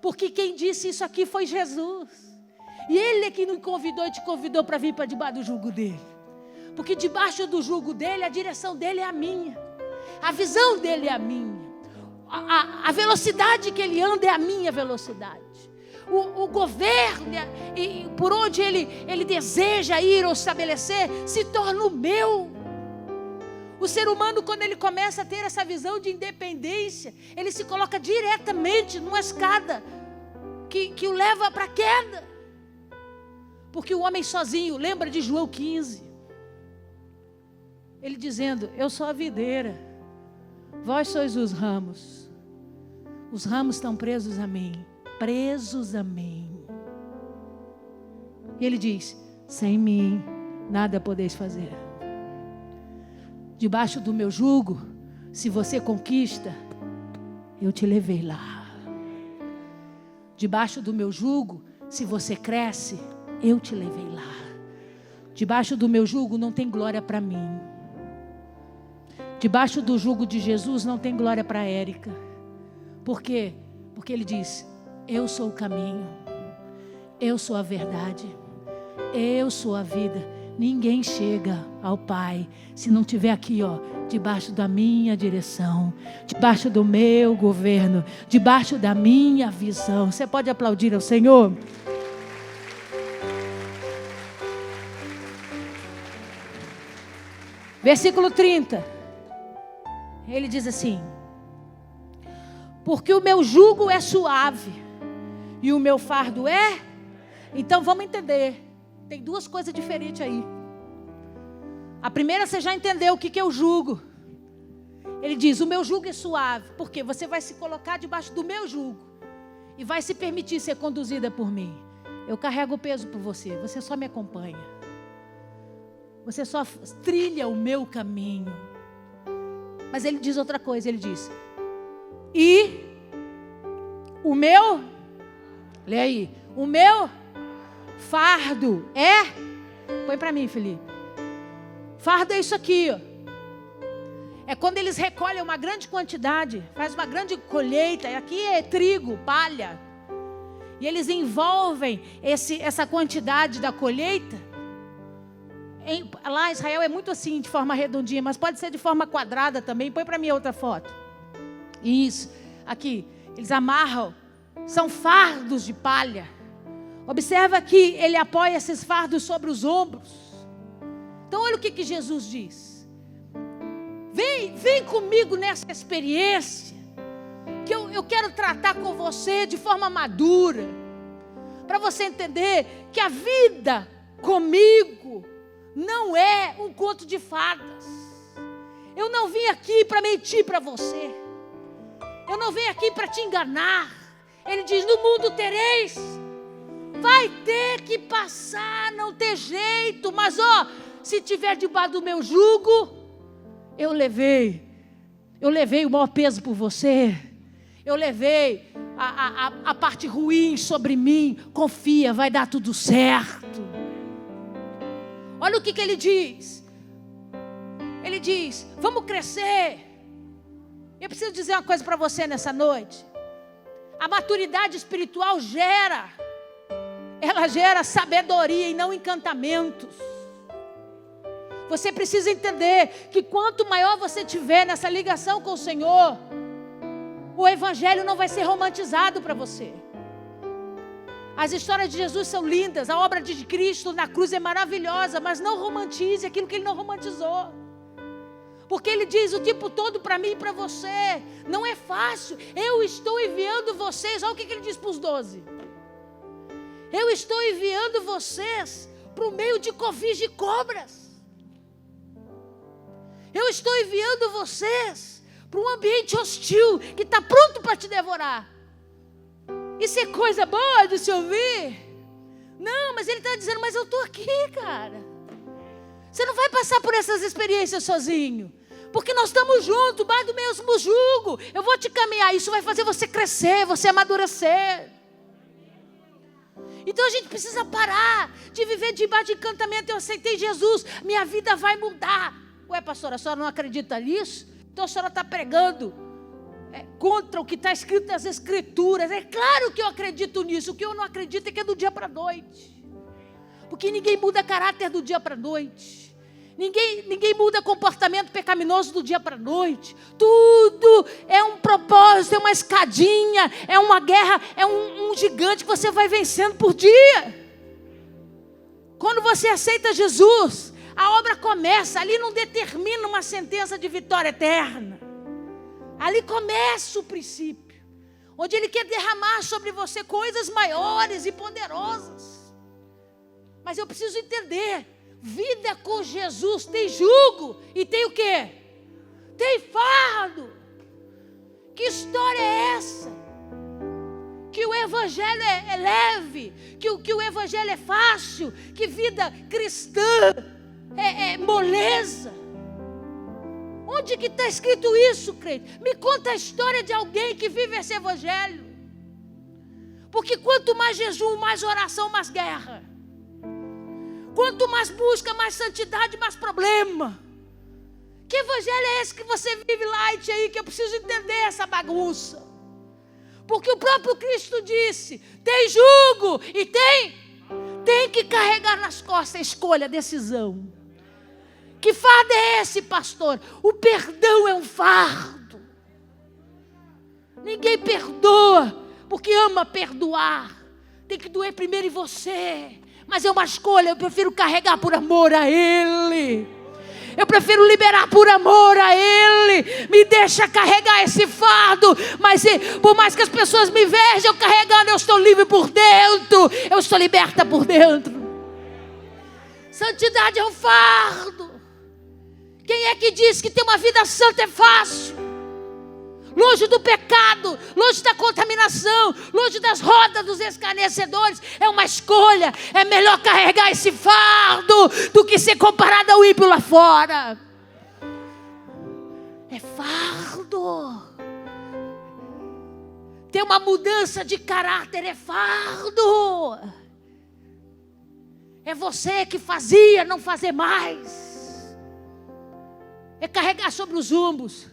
porque quem disse isso aqui foi Jesus, e Ele é que nos convidou e te convidou para vir para debaixo do jugo dele, porque debaixo do jugo dele, a direção dele é a minha, a visão dele é a minha, a velocidade que ele anda é a minha velocidade, o governo e por onde ele deseja ir ou estabelecer se torna o meu. O ser humano, quando ele começa a ter essa visão de independência, ele se coloca diretamente numa escada que o leva para a queda. Porque o homem sozinho, lembra de João 15? Ele dizendo: eu sou a videira, vós sois os ramos estão presos a mim. Presos a mim. E ele diz: sem mim nada podeis fazer. Debaixo do meu jugo, se você conquista, eu te levei lá. Debaixo do meu jugo, se você cresce, eu te levei lá. Debaixo do meu jugo não tem glória para mim. Debaixo do jugo de Jesus não tem glória para Érica. Por quê? Porque ele diz: eu sou o caminho, eu sou a verdade, eu sou a vida. Ninguém chega ao Pai se não estiver aqui, debaixo da minha direção, debaixo do meu governo, debaixo da minha visão. Você pode aplaudir ao Senhor? Versículo 30. Ele diz assim: porque o meu jugo é suave e o meu fardo é. Então vamos entender. Tem duas coisas diferentes aí. A primeira, você já entendeu o que é o jugo. Ele diz: o meu jugo é suave, porque você vai se colocar debaixo do meu jugo e vai se permitir ser conduzida por mim. Eu carrego o peso por você, você só me acompanha, você só trilha o meu caminho. Mas ele diz outra coisa, ele diz: e o meu, lê aí, o meu fardo é, põe para mim, Felipe. Fardo é isso aqui, é quando eles recolhem uma grande quantidade, faz uma grande colheita, aqui é trigo, palha, e eles envolvem essa quantidade da colheita. Lá em Israel é muito assim, de forma redondinha, mas pode ser de forma quadrada também. Põe para mim outra foto. Isso, aqui, eles amarram, são fardos de palha. Observa que ele apoia esses fardos sobre os ombros. Então olha o que Jesus diz: vem comigo nessa experiência, que eu quero tratar com você de forma madura, para você entender que a vida comigo não é um conto de fadas. Eu não vim aqui para mentir para você, eu não vim aqui para te enganar. Ele diz: no mundo tereis, vai ter que passar, não tem jeito, mas se tiver debaixo do meu jugo, eu levei o maior peso por você, eu levei a parte ruim sobre mim. Confia, vai dar tudo certo. Olha o que ele diz. Ele diz: vamos crescer. Eu preciso dizer uma coisa para você nessa noite. A maturidade espiritual ela gera sabedoria e não encantamentos. Você precisa entender que quanto maior você tiver nessa ligação com o Senhor, o Evangelho não vai ser romantizado para você. As histórias de Jesus são lindas, a obra de Cristo na cruz é maravilhosa, mas não romantize aquilo que Ele não romantizou. Porque Ele diz o tempo todo para mim e para você: não é fácil, eu estou enviando vocês. Olha o que Ele diz para os 12: eu estou enviando vocês para o meio de covis de cobras. Eu estou enviando vocês para um ambiente hostil que está pronto para te devorar. Isso é coisa boa de se ouvir? Não, mas ele está dizendo, mas eu estou aqui, cara. Você não vai passar por essas experiências sozinho. Porque nós estamos juntos, mais do mesmo jugo. Eu vou te caminhar, isso vai fazer você crescer, você amadurecer. Então a gente precisa parar de viver debaixo de encantamento. Eu aceitei Jesus, minha vida vai mudar. Ué, pastora, a senhora não acredita nisso? Então a senhora está pregando contra o que está escrito nas Escrituras. É claro que eu acredito nisso. O que eu não acredito é que é do dia para a noite. Porque ninguém muda caráter do dia para a noite. Ninguém muda comportamento pecaminoso do dia para a noite. Tudo é um propósito, é uma escadinha, é uma guerra, é um gigante que você vai vencendo por dia. Quando você aceita Jesus, a obra começa. Ali não determina uma sentença de vitória eterna. Ali começa o princípio, onde Ele quer derramar sobre você coisas maiores e poderosas. Mas eu preciso entender, vida com Jesus tem jugo e tem o quê? Tem fardo. Que história é essa? Que o evangelho é leve, que o evangelho é fácil, que vida cristã é moleza. Onde que está escrito isso, crente? Me conta a história de alguém que vive esse evangelho. Porque quanto mais jejum, mais oração, mais guerra. Quanto mais busca, mais santidade, mais problema. Que evangelho é esse que você vive light aí, que eu preciso entender essa bagunça? Porque o próprio Cristo disse, tem jugo e tem que carregar nas costas a escolha, a decisão. Que fardo é esse, pastor? O perdão é um fardo. Ninguém perdoa porque ama perdoar. Tem que doer primeiro em você. Mas é uma escolha, eu prefiro carregar por amor a Ele. Eu prefiro liberar por amor a Ele. Me deixa carregar esse fardo. Mas por mais que as pessoas me vejam carregando, eu estou livre por dentro. Eu estou liberta por dentro. Santidade é um fardo. Quem é que diz que ter uma vida santa é fácil? Longe do pecado, longe da contaminação, longe das rodas dos escarnecedores. É uma escolha. É melhor carregar esse fardo do que ser comparado ao ímpio lá fora. É fardo. Ter uma mudança de caráter é fardo. É você que fazia, não fazer mais. É carregar sobre os ombros,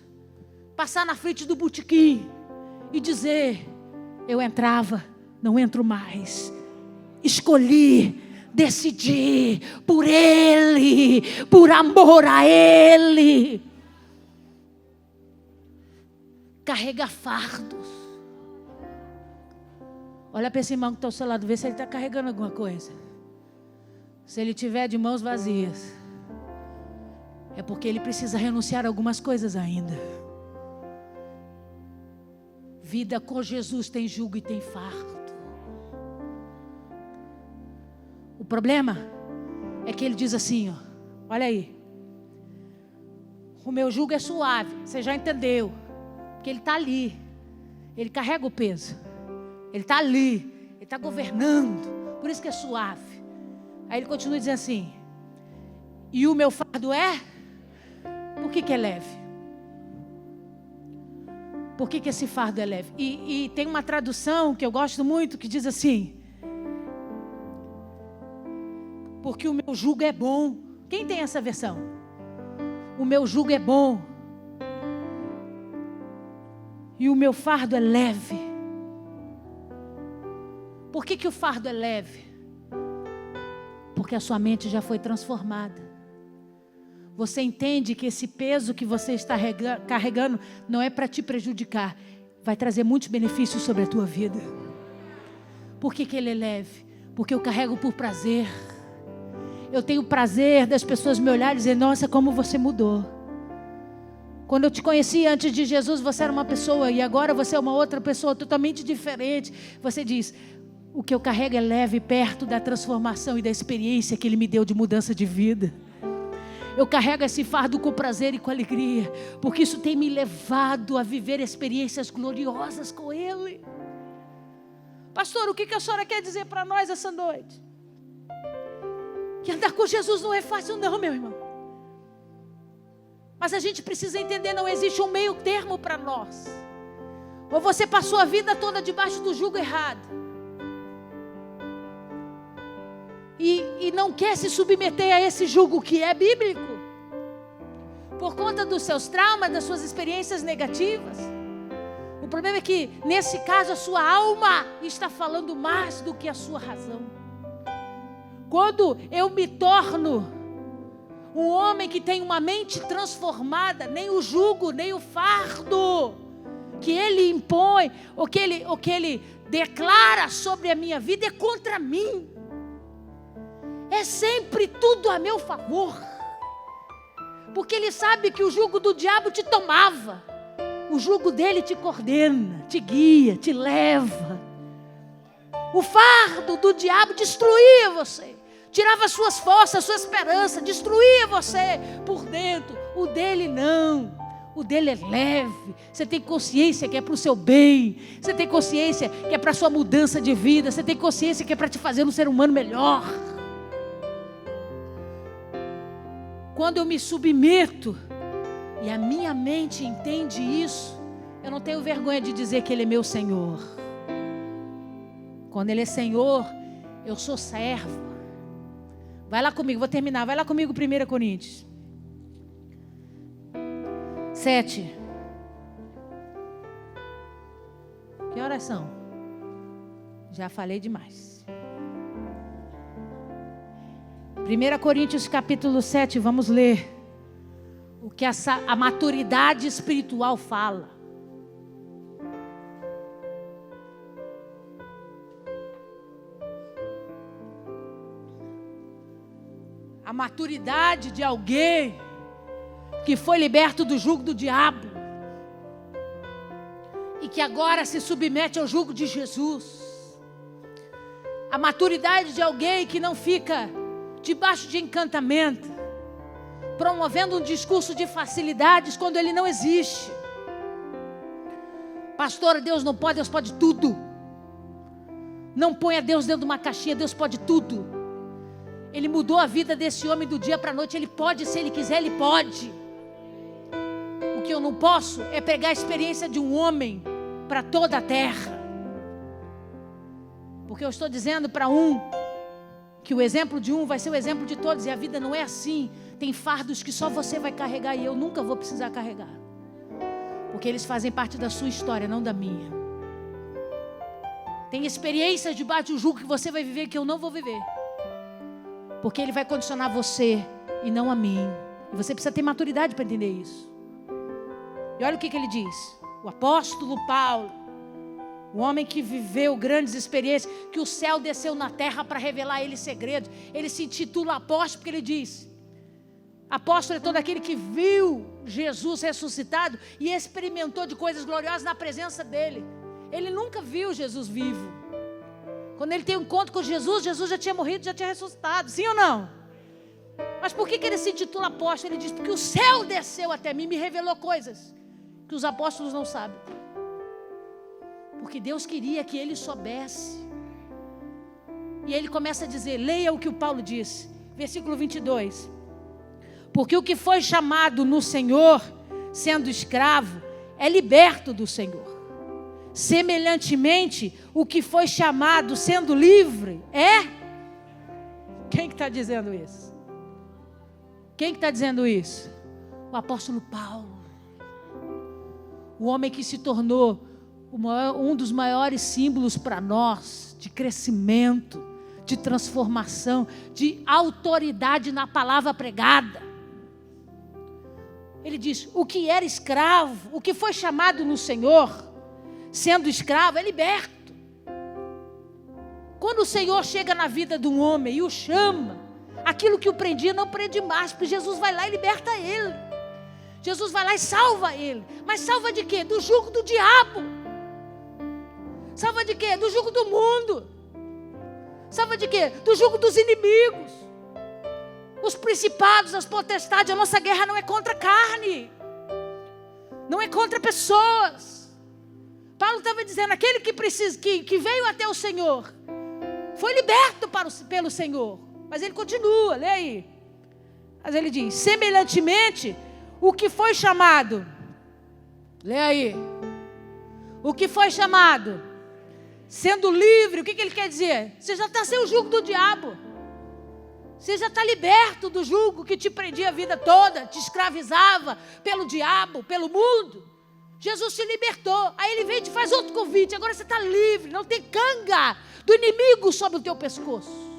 passar na frente do botequim e dizer, eu entrava, não entro mais. Escolhi, decidi por Ele, por amor a Ele. Carregar fardos. Olha para esse irmão que está ao seu lado, vê se ele está carregando alguma coisa. Se ele tiver de mãos vazias, é porque ele precisa renunciar a algumas coisas ainda. Vida com Jesus tem jugo e tem fardo. O problema é que ele diz assim, ó, olha aí. O meu jugo é suave, você já entendeu. Porque ele está ali. Ele carrega o peso. Ele está ali. Ele está governando. Por isso que é suave. Aí ele continua dizendo assim, e o meu fardo é? Por que é leve? Por que esse fardo é leve? E tem uma tradução que eu gosto muito que diz assim, porque o meu jugo é bom. Quem tem essa versão? O meu jugo é bom e o meu fardo é leve. Por que o fardo é leve? Porque a sua mente já foi transformada. Você entende que esse peso que você está carregando não é para te prejudicar. Vai trazer muitos benefícios sobre a tua vida. Por que ele é leve? Porque eu carrego por prazer. Eu tenho prazer das pessoas me olharem e dizer, nossa, como você mudou. Quando eu te conheci antes de Jesus, você era uma pessoa e agora você é uma outra pessoa totalmente diferente. Você diz, o que eu carrego é leve perto da transformação e da experiência que Ele me deu de mudança de vida. Eu carrego esse fardo com prazer e com alegria, porque isso tem me levado a viver experiências gloriosas com Ele. Pastor, o que a senhora quer dizer para nós essa noite? Que andar com Jesus não é fácil não, meu irmão. Mas a gente precisa entender, não existe um meio termo para nós. Ou você passou a vida toda debaixo do jugo errado. E não quer se submeter a esse jugo que é bíblico. Por conta dos seus traumas, das suas experiências negativas. O problema é que, nesse caso, a sua alma está falando mais do que a sua razão. Quando eu me torno um homem que tem uma mente transformada, nem o jugo, nem o fardo que ele impõe, ou que ele declara sobre a minha vida é contra mim. É sempre tudo a meu favor. Porque ele sabe que o jugo do diabo te tomava. O jugo dele te coordena, te guia, te leva. O fardo do diabo destruía você. Tirava suas forças, sua esperança, destruía você por dentro. O dele não. O dele é leve. Você tem consciência que é para o seu bem. Você tem consciência que é para a sua mudança de vida. Você tem consciência que é para te fazer um ser humano melhor. Quando eu me submeto e a minha mente entende isso, eu não tenho vergonha de dizer que Ele é meu Senhor. Quando Ele é Senhor, eu sou servo. Vai lá comigo, vou terminar. Vai lá comigo, 1 Coríntios 7. Que horas são? Já falei demais. 1 Coríntios capítulo 7, vamos ler o que a maturidade espiritual fala. A maturidade de alguém que foi liberto do jugo do diabo e que agora se submete ao jugo de Jesus. A maturidade de alguém que não fica debaixo de encantamento, promovendo um discurso de facilidades quando ele não existe. Pastor, Deus não pode, Deus pode tudo. Não ponha Deus dentro de uma caixinha, Deus pode tudo. Ele mudou a vida desse homem do dia para a noite. Ele pode, se Ele quiser, Ele pode. O que eu não posso é pegar a experiência de um homem para toda a terra. Porque eu estou dizendo para um que o exemplo de um vai ser o exemplo de todos. E a vida não é assim. Tem fardos que só você vai carregar e eu nunca vou precisar carregar. Porque eles fazem parte da sua história, não da minha. Tem experiências debaixo do jugo que você vai viver que eu não vou viver. Porque Ele vai condicionar você e não a mim. E você precisa ter maturidade para entender isso. E olha o que ele diz. O apóstolo Paulo, o homem que viveu grandes experiências, que o céu desceu na terra para revelar a ele segredos. Ele se intitula apóstolo porque ele diz: apóstolo é todo aquele que viu Jesus ressuscitado e experimentou de coisas gloriosas na presença dele. Ele nunca viu Jesus vivo. Quando ele tem um encontro com Jesus, Jesus já tinha morrido, já tinha ressuscitado. Sim ou não? Mas por que ele se intitula apóstolo? Ele diz: porque o céu desceu até mim e me revelou coisas que os apóstolos não sabem. Porque Deus queria que ele soubesse. E ele começa a dizer, leia o que o Paulo disse, versículo 22. Porque o que foi chamado no Senhor, sendo escravo, é liberto do Senhor. Semelhantemente, o que foi chamado sendo livre é... Quem que está dizendo isso? Quem que está dizendo isso? O apóstolo Paulo. O homem que se tornou um dos maiores símbolos para nós de crescimento, de transformação, de autoridade na palavra pregada. Ele diz, o que era escravo, o que foi chamado no Senhor, sendo escravo, é liberto. Quando o Senhor chega na vida de um homem e o chama, aquilo que o prendia não prende mais, porque Jesus vai lá e liberta ele. Jesus vai lá e salva ele. Mas salva de quê? Do jugo do diabo. Salva de quê? Do jugo do mundo. Salva de quê? Do jugo dos inimigos. os principados, as potestades. A nossa guerra não é contra a carne, não é contra pessoas. Paulo estava dizendo, aquele que veio até o Senhor, foi liberto pelo Senhor. Mas ele continua, lê aí. Mas ele diz, semelhantemente, o que foi chamado, lê aí, o que foi chamado, sendo livre, o que ele quer dizer? Você já está sem o jugo do diabo. Você já está liberto do jugo que te prendia a vida toda, te escravizava pelo diabo, pelo mundo. Jesus te libertou. Aí ele vem e te faz outro convite. Agora você está livre, não tem canga do inimigo sobre o teu pescoço.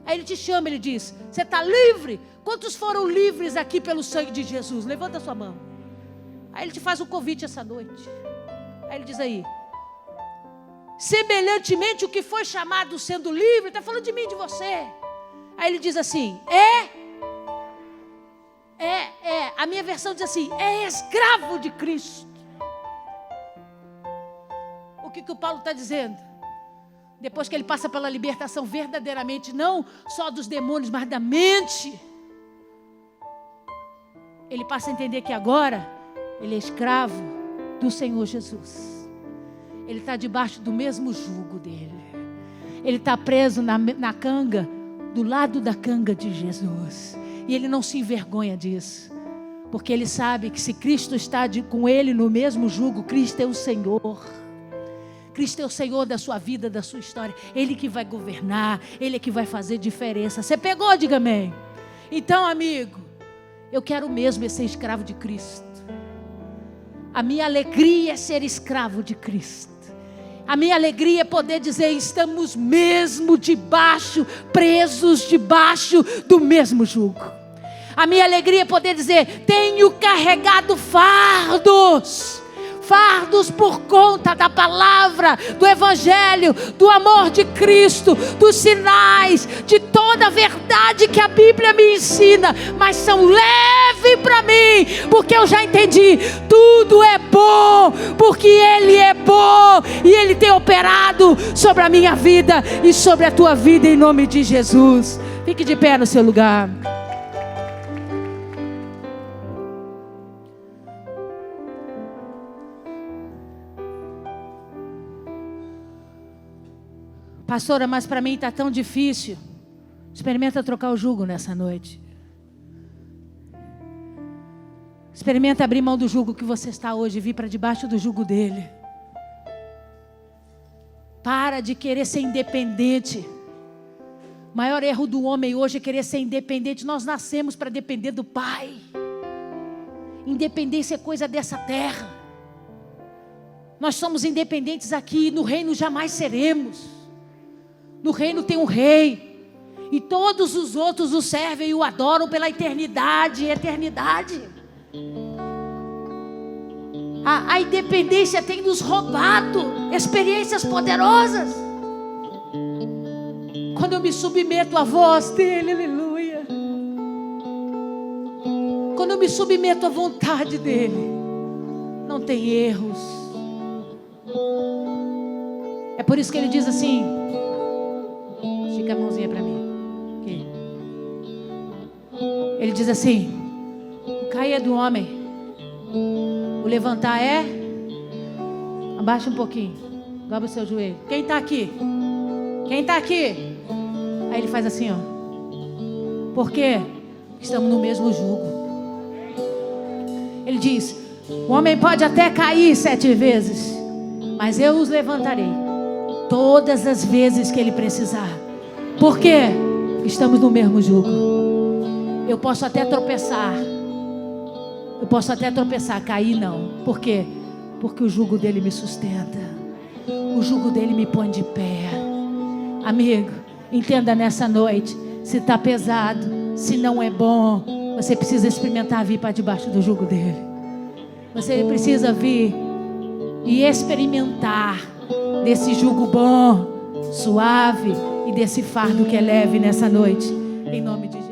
Aí ele te chama, ele diz, você está livre? Quantos foram livres aqui pelo sangue de Jesus? Levanta a sua mão. Aí ele te faz um convite essa noite. Aí ele diz aí, semelhantemente o que foi chamado sendo livre, está falando de mim e de você. Aí ele diz assim, a minha versão diz assim, é escravo de Cristo. O que o Paulo está dizendo? Depois que ele passa pela libertação verdadeiramente, não só dos demônios, mas da mente, ele passa a entender que agora ele é escravo do Senhor Jesus. Ele está debaixo do mesmo jugo dele. Ele está preso na canga, do lado da canga de Jesus. E ele não se envergonha disso, porque ele sabe que se Cristo está com ele no mesmo jugo, Cristo é o Senhor. Cristo é o Senhor da sua vida, da sua história. Ele que vai governar, Ele é que vai fazer diferença. Você pegou? Diga amém. Então, amigo, eu quero mesmo ser escravo de Cristo. A minha alegria é ser escravo de Cristo. A minha alegria é poder dizer, estamos mesmo presos debaixo do mesmo jugo. A minha alegria é poder dizer, tenho carregado fardos por conta da palavra, do evangelho, do amor de Cristo, dos sinais, de toda a verdade que a Bíblia me ensina, mas são leves para mim, porque eu já entendi, tudo é bom, porque Ele é bom, e Ele tem operado sobre a minha vida, e sobre a tua vida, em nome de Jesus. Fique de pé no seu lugar. Pastora, mas para mim está tão difícil. Experimenta trocar o jugo nessa noite. Experimenta abrir mão do jugo que você está hoje e vir para debaixo do jugo dele. Para de querer ser independente. O maior erro do homem hoje é querer ser independente. Nós nascemos para depender do Pai. Independência é coisa dessa terra. Nós somos independentes aqui, no reino jamais seremos. No reino tem um rei, e todos os outros o servem e o adoram pela eternidade. A independência tem nos roubado experiências poderosas. Quando eu me submeto à voz dele, aleluia. Quando eu me submeto à vontade dele, não tem erros. É por isso que ele diz assim, estica a mãozinha para mim. Aqui. Ele diz assim, o cair é do homem, o levantar é, abaixa um pouquinho, dobra o seu joelho. Quem está aqui? Quem está aqui? Aí ele faz assim, ó. Por quê? Porque estamos no mesmo jugo. Ele diz, o homem pode até cair 7 vezes, mas eu os levantarei todas as vezes que ele precisar. Por quê? Estamos no mesmo jugo. Eu posso até tropeçar. Cair não. Por quê? Porque o jugo dele me sustenta. O jugo dele me põe de pé. Amigo, entenda nessa noite, se está pesado, se não é bom, você precisa experimentar vir para debaixo do jugo dele. Você precisa vir e experimentar desse jugo bom, suave, e desse fardo que é leve nessa noite, em nome de Jesus.